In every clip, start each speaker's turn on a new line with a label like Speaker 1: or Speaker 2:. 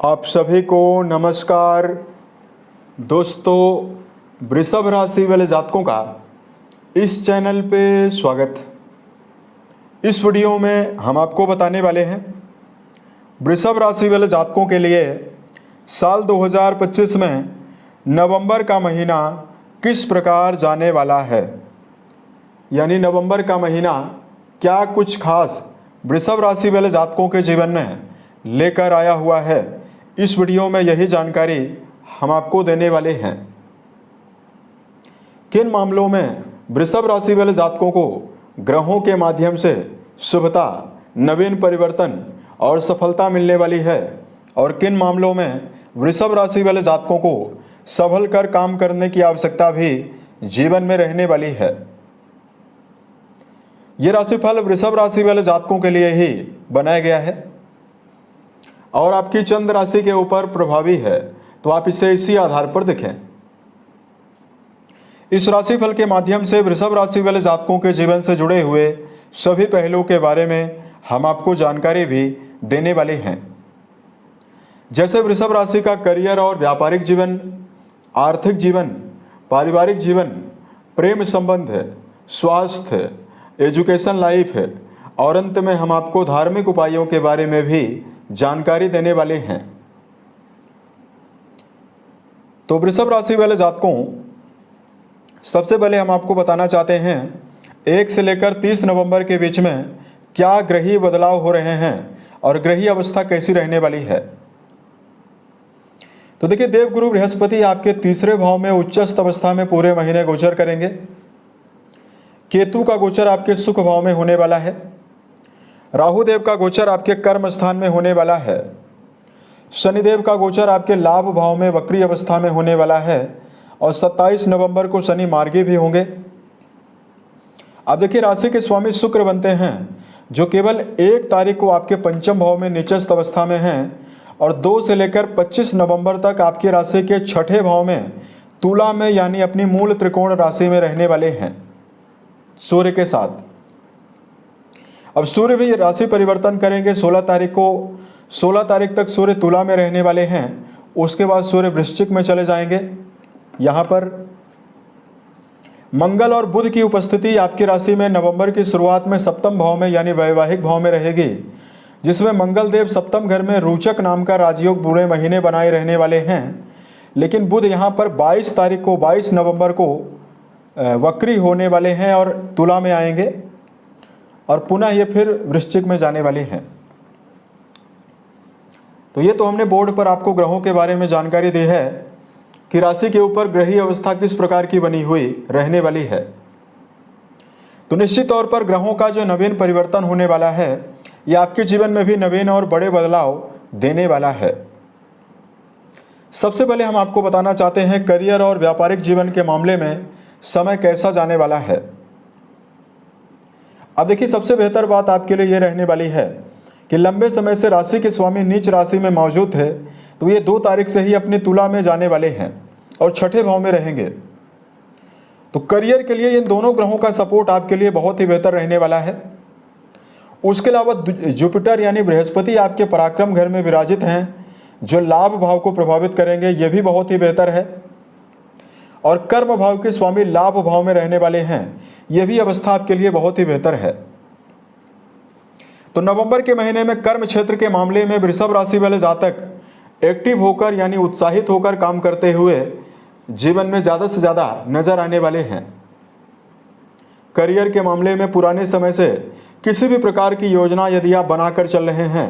Speaker 1: आप सभी को नमस्कार। दोस्तों, वृषभ राशि वाले जातकों का इस चैनल पे स्वागत। इस वीडियो में हम आपको बताने वाले हैं वृषभ राशि वाले जातकों के लिए साल 2025 में नवंबर का महीना किस प्रकार जाने वाला है। यानी नवंबर का महीना क्या कुछ खास वृषभ राशि वाले जातकों के जीवन में लेकर आया हुआ है। इस वीडियो में यही जानकारी हम आपको देने वाले हैं। किन मामलों में वृषभ राशि वाले जातकों को ग्रहों के माध्यम से शुभता, नवीन परिवर्तन और सफलता मिलने वाली है, और किन मामलों में वृषभ राशि वाले जातकों को संभल कर काम करने की आवश्यकता भी जीवन में रहने वाली है। ये राशिफल वृषभ राशि वाले जातकों के लिए ही बनाया गया है और आपकी चंद्र राशि के ऊपर प्रभावी है, तो आप इसे इसी आधार पर देखें। इस राशिफल के माध्यम से वृषभ राशि वाले जातकों के जीवन से जुड़े हुए सभी पहलुओं के बारे में हम आपको जानकारी भी देने वाले हैं। जैसे वृषभ राशि का करियर और व्यापारिक जीवन, आर्थिक जीवन, पारिवारिक जीवन, प्रेम संबंध है, स्वास्थ्य, एजुकेशन लाइफ है, और अंत में हम आपको धार्मिक उपायों के बारे में भी जानकारी देने वाले हैं। तो वृषभ राशि वाले जातकों, सबसे पहले हम आपको बताना चाहते हैं 1 से लेकर 30 नवंबर के बीच में क्या ग्रहीय बदलाव हो रहे हैं और ग्रहीय अवस्था कैसी रहने वाली है। तो देखिए, देवगुरु बृहस्पति आपके तीसरे भाव में उच्चस्थ अवस्था में पूरे महीने गोचर करेंगे। केतु का गोचर आपके सुख भाव में होने वाला है। राहुदेव का गोचर आपके कर्म स्थान में होने वाला है। शनिदेव का गोचर आपके लाभ भाव में वक्री अवस्था में होने वाला है और 27 नवंबर को शनि मार्गी भी होंगे। अब देखिए, राशि के स्वामी शुक्र बनते हैं, जो केवल 1 तारीख को आपके पंचम भाव में नीचस्थ अवस्था में हैं और 2 से लेकर 25 नवंबर तक आपकी राशि के छठे भाव में तुला में, यानी अपनी मूल त्रिकोण राशि में रहने वाले हैं सूर्य के साथ। अब सूर्य भी राशि परिवर्तन करेंगे 16 तारीख को। 16 तारीख तक सूर्य तुला में रहने वाले हैं, उसके बाद सूर्य वृश्चिक में चले जाएंगे। यहाँ पर मंगल और बुध की उपस्थिति आपकी राशि में नवंबर की शुरुआत में सप्तम भाव में, यानी वैवाहिक भाव में रहेगी, जिसमें मंगल देव सप्तम घर में रोचक नाम का राजयोग पूरे महीने बनाए रहने वाले हैं। लेकिन बुध यहाँ पर 22 तारीख को, 22 नवंबर को वक्री होने वाले हैं और तुला में आएंगे और पुनः ये फिर वृश्चिक में जाने वाले हैं। तो ये तो हमने बोर्ड पर आपको ग्रहों के बारे में जानकारी दी है कि राशि के ऊपर ग्रहीय अवस्था किस प्रकार की बनी हुई रहने वाली है। तो निश्चित तौर पर ग्रहों का जो नवीन परिवर्तन होने वाला है, यह आपके जीवन में भी नवीन और बड़े बदलाव देने वाला है। सबसे पहले हम आपको बताना चाहते हैं करियर और व्यापारिक जीवन के मामले में समय कैसा जाने वाला है। अब देखिए, सबसे बेहतर बात आपके लिए यह रहने वाली है कि लंबे समय से राशि के स्वामी नीच राशि में मौजूद थे, तो ये 2 तारीख से ही अपनी तुला में जाने वाले हैं और छठे भाव में रहेंगे। तो करियर के लिए इन दोनों ग्रहों का सपोर्ट आपके लिए बहुत ही बेहतर रहने वाला है। उसके अलावा जुपिटर यानी बृहस्पति आपके पराक्रम घर में विराजित हैं, जो लाभ भाव को प्रभावित करेंगे, ये भी बहुत ही बेहतर है। और कर्म भाव के स्वामी लाभ भाव में रहने वाले हैं, यह भी अवस्था आपके लिए बहुत ही बेहतर है। तो नवंबर के महीने में कर्म क्षेत्र के मामले में वृषभ राशि वाले जातक एक्टिव होकर, यानी उत्साहित होकर काम करते हुए जीवन में ज़्यादा से ज़्यादा नजर आने वाले हैं। करियर के मामले में पुराने समय से किसी भी प्रकार की योजना यदि आप बनाकर चल रहे हैं,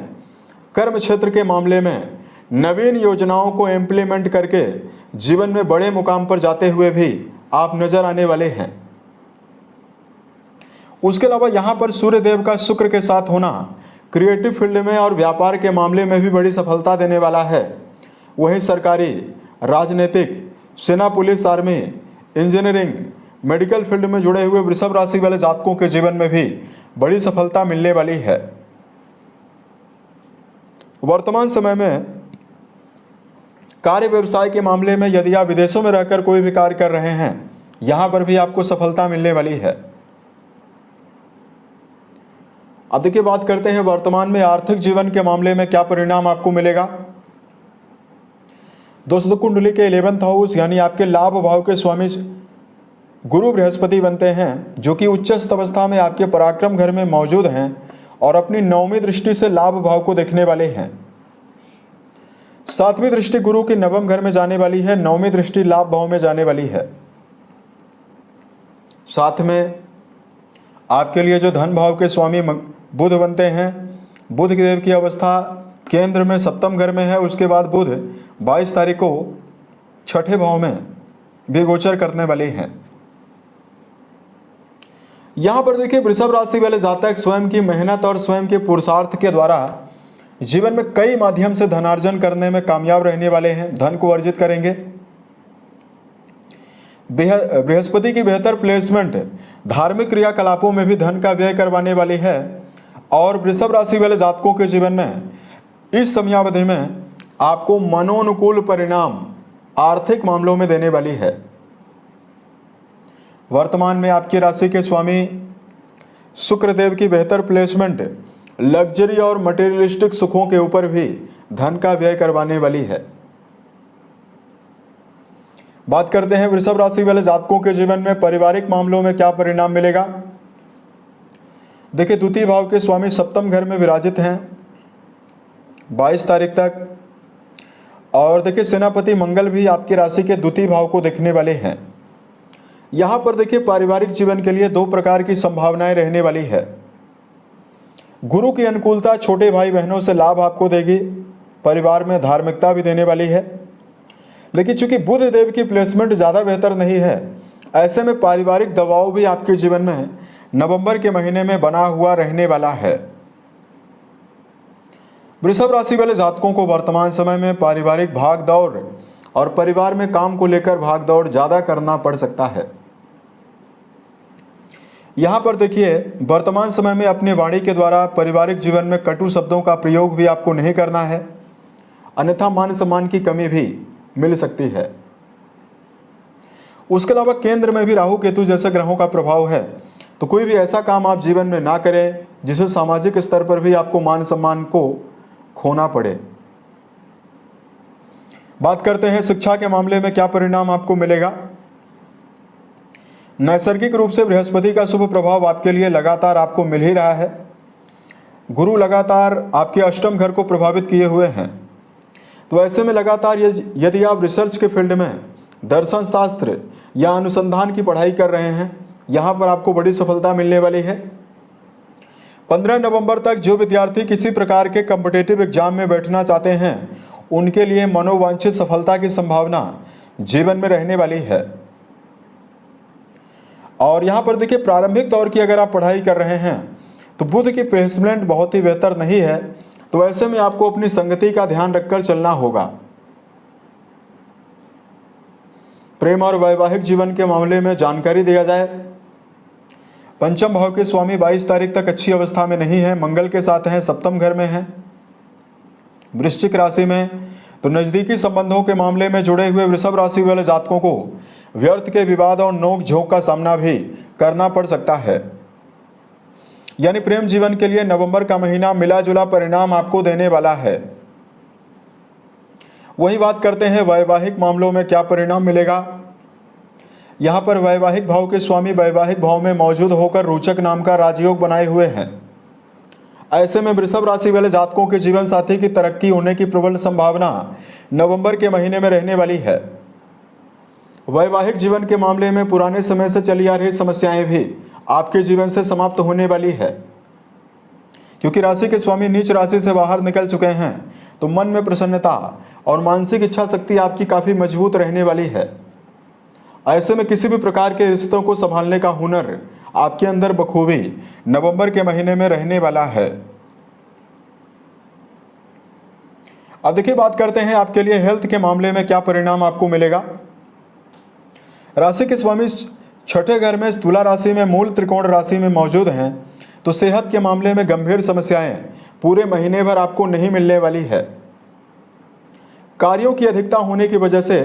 Speaker 1: कर्म क्षेत्र के मामले में नवीन योजनाओं को इम्प्लीमेंट करके जीवन में बड़े मुकाम पर जाते हुए भी आप नजर आने वाले हैं। उसके अलावा यहाँ पर सूर्य देव का शुक्र के साथ होना क्रिएटिव फील्ड में और व्यापार के मामले में भी बड़ी सफलता देने वाला है। वहीं सरकारी, राजनीतिक, सेना, police, army, engineering, medical field में जुड़े हुए वृषभ राशि वाले जातकों के जीवन में भी बड़ी सफलता मिलने वाली है। वर्तमान समय में कार्य व्यवसाय के मामले में यदि आप विदेशों में रहकर कोई भी कार्य कर रहे हैं, यहाँ पर भी आपको सफलता मिलने वाली है। अब देखिए, बात करते हैं वर्तमान में आर्थिक जीवन के मामले में क्या परिणाम आपको मिलेगा। दोस्तों कुंडली के 11th हाउस यानी आपके लाभ भाव के स्वामी गुरु बृहस्पति बनते हैं, जो कि उच्चस्थ अवस्था में आपके पराक्रम घर में मौजूद हैं और अपनी 9वीं दृष्टि से लाभ भाव को देखने वाले हैं। 7वीं दृष्टि गुरु के 9वें घर में जाने वाली है, 9वीं दृष्टि लाभ भाव में जाने वाली है। साथ में आपके लिए जो धन भाव के स्वामी बुध बनते हैं, बुध देव की अवस्था केंद्र में 7वें घर में है। उसके बाद बुध 22 तारीख को 6ठे भाव में भी गोचर करने वाले हैं। यहां पर देखिए वृषभ राशि वाले जातक स्वयं की मेहनत और स्वयं के पुरुषार्थ के द्वारा जीवन में कई माध्यम से धनार्जन करने में कामयाब रहने वाले हैं, धन को अर्जित करेंगे। बृहस्पति की बेहतर प्लेसमेंट धार्मिक क्रियाकलापों में भी धन का व्यय करवाने वाली है और वृषभ राशि वाले जातकों के जीवन में इस समयावधि में आपको मनोनुकूल परिणाम आर्थिक मामलों में देने वाली है। वर्तमान में आपकी राशि के स्वामी शुक्रदेव की बेहतर प्लेसमेंट लग्जरी और मटेरियलिस्टिक सुखों के ऊपर भी धन का व्यय करवाने वाली है। बात करते हैं वृषभ राशि वाले जातकों के जीवन में पारिवारिक मामलों में क्या परिणाम मिलेगा। देखिए द्वितीय भाव के स्वामी 7वें घर में विराजित हैं 22 तारीख तक, और देखिए सेनापति मंगल भी आपकी राशि के द्वितीय भाव को देखने वाले हैं। यहां पर देखिए पारिवारिक जीवन के लिए 2 प्रकार की संभावनाएं रहने वाली है। गुरु की अनुकूलता छोटे भाई बहनों से लाभ आपको देगी, परिवार में धार्मिकता भी देने वाली है। लेकिन चूंकि बुध देव की प्लेसमेंट ज़्यादा बेहतर नहीं है, ऐसे में पारिवारिक दबाव भी आपके जीवन में नवंबर के महीने में बना हुआ रहने वाला है। वृषभ राशि वाले जातकों को वर्तमान समय में पारिवारिक भागदौड़ और परिवार में काम को लेकर भागदौड़ ज़्यादा करना पड़ सकता है। यहाँ पर देखिए वर्तमान समय में अपनी वाणी के द्वारा पारिवारिक जीवन में कटु शब्दों का प्रयोग भी आपको नहीं करना है, अन्यथा मान सम्मान की कमी भी मिल सकती है। उसके अलावा केंद्र में भी राहु केतु जैसे ग्रहों का प्रभाव है, तो कोई भी ऐसा काम आप जीवन में ना करें जिसे सामाजिक स्तर पर भी आपको मान सम्मान को खोना पड़े। बात करते हैं शिक्षा के मामले में क्या परिणाम आपको मिलेगा। नैसर्गिक रूप से बृहस्पति का शुभ प्रभाव आपके लिए लगातार आपको मिल ही रहा है। गुरु लगातार आपके 8वें घर को प्रभावित किए हुए हैं, तो ऐसे में लगातार यदि आप रिसर्च के फील्ड में दर्शन शास्त्र या अनुसंधान की पढ़ाई कर रहे हैं, यहाँ पर आपको बड़ी सफलता मिलने वाली है। 15 नवंबर तक जो विद्यार्थी किसी प्रकार के कॉम्पिटिटिव एग्जाम में बैठना चाहते हैं, उनके लिए मनोवांछित सफलता की संभावना जीवन में रहने वाली है। और यहाँ पर देखिए प्रारंभिक दौर की अगर आप पढ़ाई कर रहे हैं तो बुध की प्लेसमेंट बहुत ही बेहतर नहीं है, तो ऐसे में आपको अपनी संगति का ध्यान रखकर चलना होगा। प्रेम और वैवाहिक जीवन के मामले में जानकारी दिया जाए, 5वें भाव के स्वामी 22 तारीख तक अच्छी अवस्था में नहीं है, मंगल के साथ हैं, 7वें घर में हैं वृश्चिक राशि में, तो नजदीकी संबंधों के मामले में जुड़े हुए वृषभ राशि वाले जातकों को व्यर्थ के विवाद और नोक झोंक का सामना भी करना पड़ सकता है। यानी प्रेम जीवन के लिए नवंबर का महीना मिला जुला परिणाम आपको देने वाला है। वही बात करते हैं वैवाहिक मामलों में क्या परिणाम मिलेगा। यहाँ पर वैवाहिक भाव के स्वामी वैवाहिक भाव में मौजूद होकर रोचक नाम का राजयोग बनाए हुए हैं। ऐसे में वृषभ राशि वाले जातकों के जीवन साथी की तरक्की होने की प्रबल संभावना नवंबर के महीने में रहने वाली है। वैवाहिक जीवन के मामले में पुराने समय से चली आ रही समस्याएं भी आपके जीवन से समाप्त होने वाली है, क्योंकि राशि के स्वामी नीच राशि से बाहर निकल चुके हैं, तो मन में प्रसन्नता और मानसिक इच्छा शक्ति आपकी काफ़ी मजबूत रहने वाली है। ऐसे में किसी भी प्रकार के रिश्तों को संभालने का हुनर आपके अंदर बखूबी नवंबर के महीने में रहने वाला है। अब देखिए बात करते हैं आपके लिए हेल्थ के मामले में क्या परिणाम आपको मिलेगा। राशि के स्वामी 6ठे घर में तुला राशि में मूल त्रिकोण राशि में मौजूद हैं, तो सेहत के मामले में गंभीर समस्याएं पूरे महीने भर आपको नहीं मिलने वाली है। कार्यों की अधिकता होने की वजह से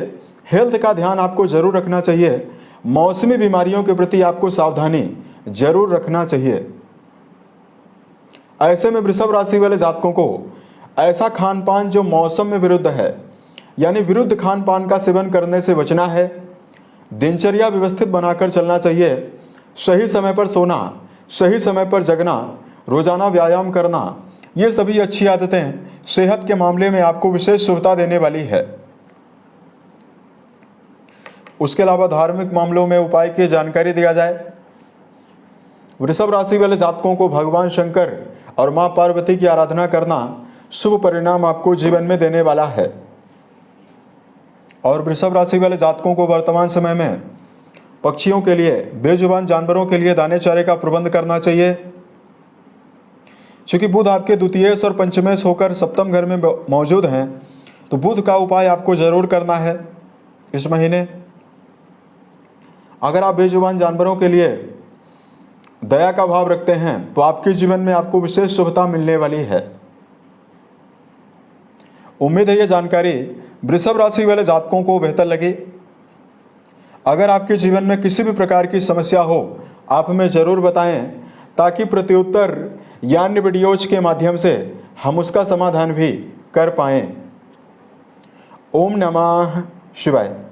Speaker 1: हेल्थ का ध्यान आपको जरूर रखना चाहिए। मौसमी बीमारियों के प्रति आपको सावधानी जरूर रखना चाहिए। ऐसे में वृषभ राशि वाले जातकों को ऐसा खान पान जो मौसम में विरुद्ध है यानी विरुद्ध खान पान का सेवन करने से बचना है। दिनचर्या व्यवस्थित बनाकर चलना चाहिए। सही समय पर सोना, सही समय पर जगना, रोजाना व्यायाम करना, ये सभी अच्छी आदतें सेहत के मामले में आपको विशेष शुभता देने वाली है। उसके अलावा धार्मिक मामलों में उपाय की जानकारी दिया जाए। वृषभ राशि वाले जातकों को भगवान शंकर और मां पार्वती की आराधना करना शुभ परिणाम आपको जीवन में देने वाला है। और वृषभ राशि वाले जातकों को वर्तमान समय में पक्षियों के लिए, बेजुबान जानवरों के लिए दाने चारे का प्रबंध करना चाहिए। क्योंकि बुध आपके द्वितीयेश और पंचमेश होकर सप्तम घर में मौजूद हैं, तो बुध का उपाय आपको जरूर करना है इस महीने। अगर आप बेजुबान जानवरों के लिए दया का भाव रखते हैं तो आपके जीवन में आपको विशेष शुभता मिलने वाली है। उम्मीद है यह जानकारी वृषभ राशि वाले जातकों को बेहतर लगी। अगर आपके जीवन में किसी भी प्रकार की समस्या हो, आप हमें जरूर बताएं, ताकि प्रत्युत्तर या अन्य वीडियोज के माध्यम से हम उसका समाधान भी कर पाएं। ओम नमः शिवाय।